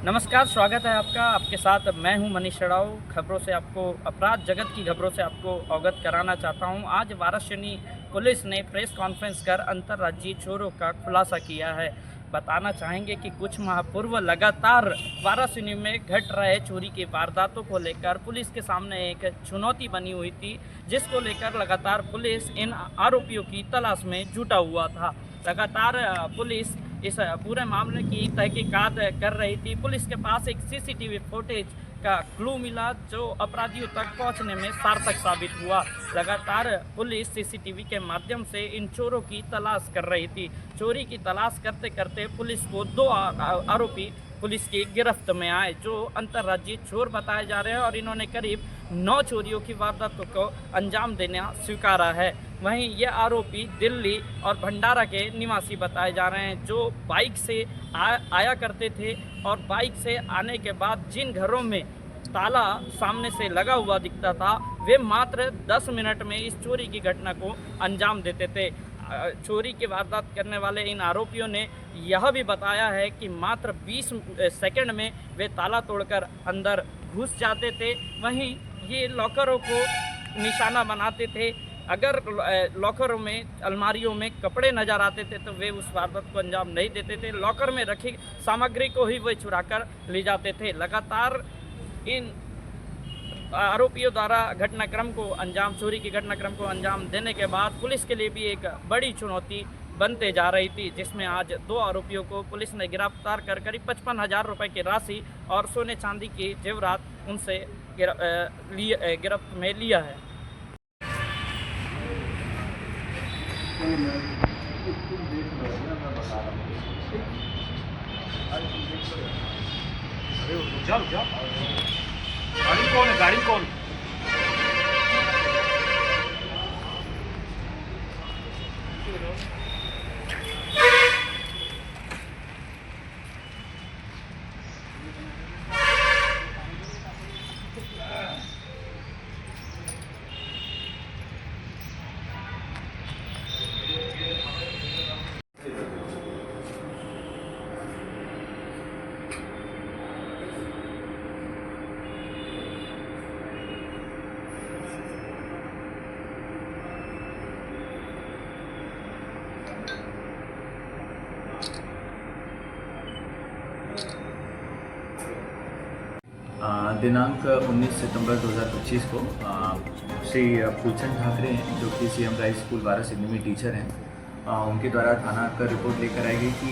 नमस्कार, स्वागत है आपका। आपके साथ मैं हूं मनीष राव। खबरों से आपको अपराध जगत की खबरों से आपको अवगत कराना चाहता हूं। आज वाराणसी पुलिस ने प्रेस कॉन्फ्रेंस कर अंतर्राज्यीय चोरों का खुलासा किया है। बताना चाहेंगे कि कुछ माह पूर्व लगातार वाराणसी में घट रहे चोरी की वारदातों को लेकर पुलिस के सामने एक चुनौती बनी हुई थी, जिसको लेकर लगातार पुलिस इन आरोपियों की तलाश में जुटा हुआ था। लगातार पुलिस इस पूरे मामले की तहकीकात कर रही थी। पुलिस के पास एक सीसीटीवी फुटेज का क्लू मिला, जो अपराधियों तक पहुंचने में सार्थक साबित हुआ। लगातार पुलिस सीसीटीवी के माध्यम से इन चोरों की तलाश कर रही थी। चोरी की तलाश करते करते पुलिस को दो आरोपी पुलिस की गिरफ्त में आए, जो अंतर्राज्यीय चोर बताए जा रहे हैं और इन्होंने करीब 9 चोरियों की वारदातों को अंजाम देना स्वीकारा है। वहीं ये आरोपी दिल्ली और भंडारा के निवासी बताए जा रहे हैं, जो बाइक से आया करते थे और बाइक से आने के बाद जिन घरों में ताला सामने से लगा हुआ दिखता था, वे मात्र 10 मिनट में इस चोरी की घटना को अंजाम देते थे। चोरी की वारदात करने वाले इन आरोपियों ने यह भी बताया है कि मात्र 20 सेकंड में वे ताला तोड़कर अंदर घुस जाते थे। वहीं ये लॉकरों को निशाना बनाते थे। अगर लॉकरों में, अलमारियों में कपड़े नज़र आते थे तो वे उस वारदात को अंजाम नहीं देते थे। लॉकर में रखी सामग्री को ही वे चुराकर ले जाते थे। लगातार इन आरोपियों द्वारा चोरी की घटनाक्रम को अंजाम देने के बाद पुलिस के लिए भी एक बड़ी चुनौती बनते जा रही थी, जिसमें आज 2 आरोपियों को पुलिस ने गिरफ्तार कर करीब 55,000 रुपये की राशि और सोने चांदी की जेवरात उनसे गिरफ्त में लिया है। अरे जाओ जाओ, गाड़ी कौन है? गाड़ी कौन? दिनांक 19 सितंबर 2025 को श्री फूलचंद ठाकरे हैं, जो कि सीएम राइस स्कूल वाराणसी में टीचर हैं, उनके द्वारा थाना आकर रिपोर्ट लेकर आई गई कि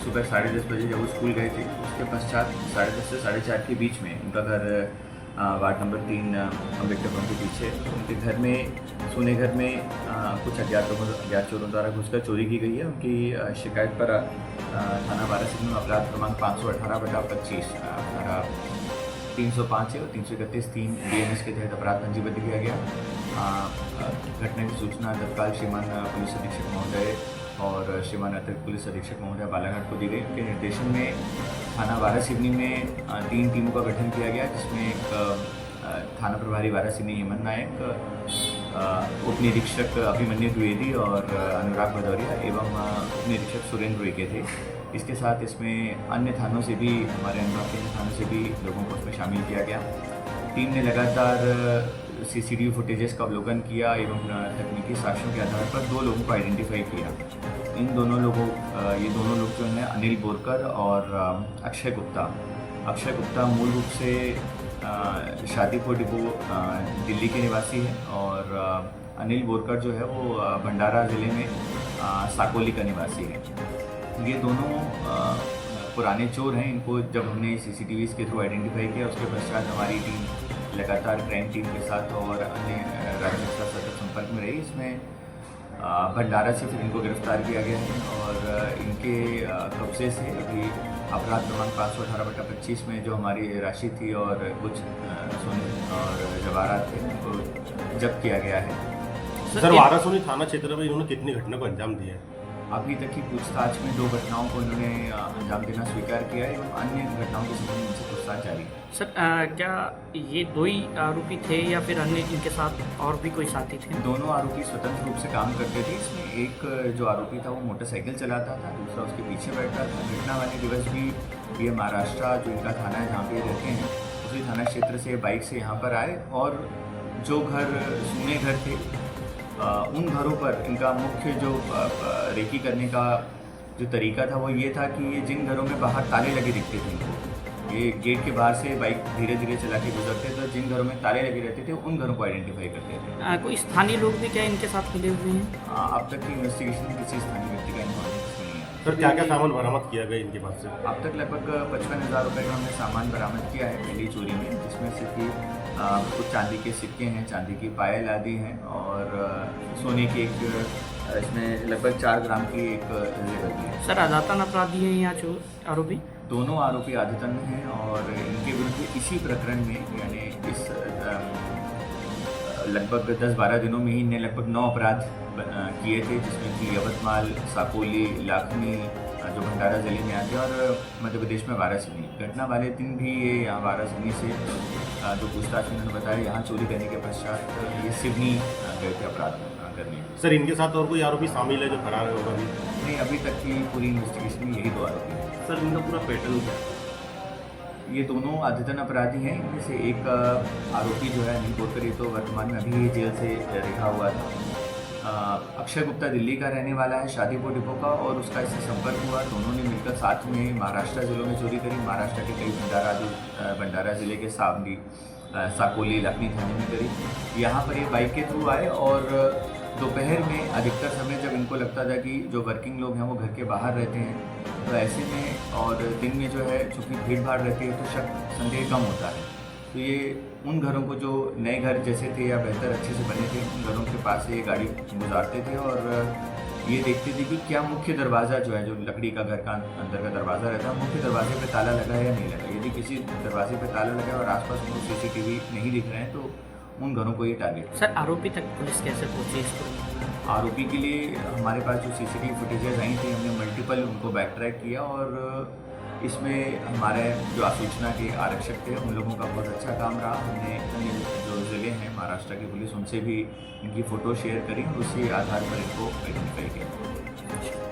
सुबह 10:30 बजे जब वो स्कूल गए थे, उसके पश्चात 10:30 से 4:30 के बीच में उनका घर वार्ड नंबर 3 अम्बेडकर भवन के पीछे उनके घर में, सोने घर में कुछ अज्ञात चोरों द्वारा घुसकर चोरी की गई है। उनकी शिकायत पर थाना वाराणसी में अपराध क्रमांक 518/25 धारा 305 है और 331(3) BNS के तहत अपराध पंजीबद्ध किया गया। घटना की सूचना तत्काल श्रीमान पुलिस अधीक्षक महोदय और श्रीमान अतिरिक्त पुलिस अधीक्षक महोदय बालाघाट को दी गई। उनके निर्देशन में थाना वाराणसी में 3 टीमों का गठन किया गया, जिसमें एक थाना प्रभारी वाराणसी हेमंत नायक, उप निरीक्षक अभिमन्यु द्विवेदी और अनुराग भदौरिया एवं उप निरीक्षक सुरेंद्र उइके थे। इसके साथ इसमें अन्य थानों से भी, हमारे अनुभाग के थानों से भी लोगों को उसमें शामिल किया गया। टीम ने लगातार सीसीटीवी फुटेजेस का अवलोकन किया एवं तकनीकी साक्ष्यों के आधार पर 2 लोगों को आइडेंटिफाई किया। ये दोनों लोग जो हैं अनिल बोरकर और अक्षय गुप्ता मूल रूप से शादीपुर डिपो दिल्ली के निवासी हैं और अनिल बोरकर जो है वो भंडारा ज़िले में साकोली का निवासी है। ये दोनों पुराने चोर हैं। इनको जब हमने सीसीटीवीज़ के थ्रू आइडेंटिफाई किया, उसके पश्चात हमारी टीम लगातार क्राइम टीम के साथ और अन्य राज्यों के साथ सतत संपर्क में रही। इसमें भंडारा से फिर इनको गिरफ्तार किया गया है और इनके कब्जे से अभी अपराध क्रमांक 518/25 में जो हमारी राशि थी और कुछ सोने और जवाहरात थे, उनको जब्त किया गया है। सर, वाराणसी थाना क्षेत्र में इन्होंने कितनी घटना को अंजाम दिया है? अभी तक की पूछताछ में 2 घटनाओं को इन्होंने अंजाम देना स्वीकार किया है एवं अन्य घटनाओं के संबंध में इनसे पूछताछ जारी है। सर क्या ये 2 ही आरोपी थे या फिर अन्य इनके साथ और भी कोई साथी थे? दोनों आरोपी स्वतंत्र रूप से काम करते थे। इसमें एक जो आरोपी था वो मोटरसाइकिल चलाता था, दूसरा उसके पीछे बैठा था। घटना वाले दिवस भी ये महाराष्ट्र जो इनका थाना है जहाँ पे रहते हैं उसी थाना क्षेत्र से बाइक से यहाँ पर आए और जो घर सूने घर थे उन घरों पर इनका मुख्य जो रेकी करने का जो तरीका था वो ये था कि ये जिन घरों में बाहर ताले लगे दिखते थे इनको, ये गेट के बाहर से बाइक धीरे धीरे चला के गुजरते तो जिन घरों में ताले लगे रहते थे उन घरों को आइडेंटिफाई करते थे। कोई स्थानीय लोग भी क्या इनके साथ मिले हुए हैं? अब तक की इन्वेस्टिगेशन में किसी स्थानीय व्यक्ति का इन्वॉल्वमेंट नहीं है। सर क्या क्या सामान बरामद किया गया इनके पास से? अब तक लगभग 55,000 रुपये का हमने सामान बरामद किया है पहली चोरी में, जिसमें से कि कुछ चांदी के सिक्के हैं, चांदी की पायल आदि हैं और सोने की एक इसमें लगभग 4 ग्राम की एक जेवर भी है। सर आदातन अपराधी हैं या जो आरोपी? दोनों आरोपी आदतन हैं और इनके विरुद्ध इसी प्रकरण में यानी इस लगभग 10-12 दिनों में ही इनने लगभग 9 अपराध किए थे, जिसमें कि यवतमाल, साकोली, लाखनी जो भंडारा जिले में आते हैं और मध्य प्रदेश में वारासिवनी। घटना वाले दिन भी ये यहाँ वारासिवनी से जो पूछताछ में उन्होंने बताया यहाँ चोरी करने के पश्चात ये सिवनी गए थे अपराध करने। सर इनके साथ और कोई आरोपी शामिल है जो फरार होगा अभी? नहीं, अभी तक की पूरी इन्वेस्टिगेशन में यही 2 आरोपी हैं। सर इनका पूरा पैटर्न क्या? ये दोनों आदतन अपराधी हैं। इनमें से एक आरोपी जो है अनिल कोटकर, ये तो वर्तमान में अभी जेल से रिहा हुआ था। अक्षय गुप्ता दिल्ली का रहने वाला है, शादीपुर डिपो का, और उसका इससे संपर्क हुआ। दोनों ने मिलकर साथ में महाराष्ट्र जिलों में चोरी करी। महाराष्ट्र के कई भंडारा जिले के सावली, साकोली, लखनी थाने में करी। यहाँ पर ये बाइक के थ्रू आए और दोपहर में अधिकतर समय जब इनको लगता था कि जो वर्किंग लोग हैं वो घर के बाहर रहते हैं, तो ऐसे में और दिन में जो है चूँकि भीड़ भाड़ रहती है तो शक संदेह कम होता है, तो ये उन घरों को जो नए घर जैसे थे या बेहतर अच्छे से बने थे उन घरों के पास से ये गाड़ी गुजारते थे और ये देखते थे कि क्या मुख्य दरवाज़ा जो है, जो लकड़ी का घर का अंदर का दरवाज़ा रहता है, मुख्य दरवाजे पे ताला लगा है या नहीं लगा। यदि किसी दरवाजे पे ताला लगा है और आसपास उनको CCTV नहीं दिख रहे हैं तो उन घरों को ये टारगेट। सर आरोपी तक पुलिस कैसे पहुंची इसको? आरोपी के लिए हमारे पास जो CCTV फुटेजेस आई थी हमने मल्टीपल उनको बैक ट्रैक किया और इसमें हमारे जो आसूचना के आरक्षक थे उन लोगों का बहुत अच्छा काम रहा। हमने अन्य जो ज़िले हैं महाराष्ट्र की पुलिस उनसे भी इनकी फ़ोटो शेयर करी और उसी आधार पर इनको आइडेंटिफाई किया।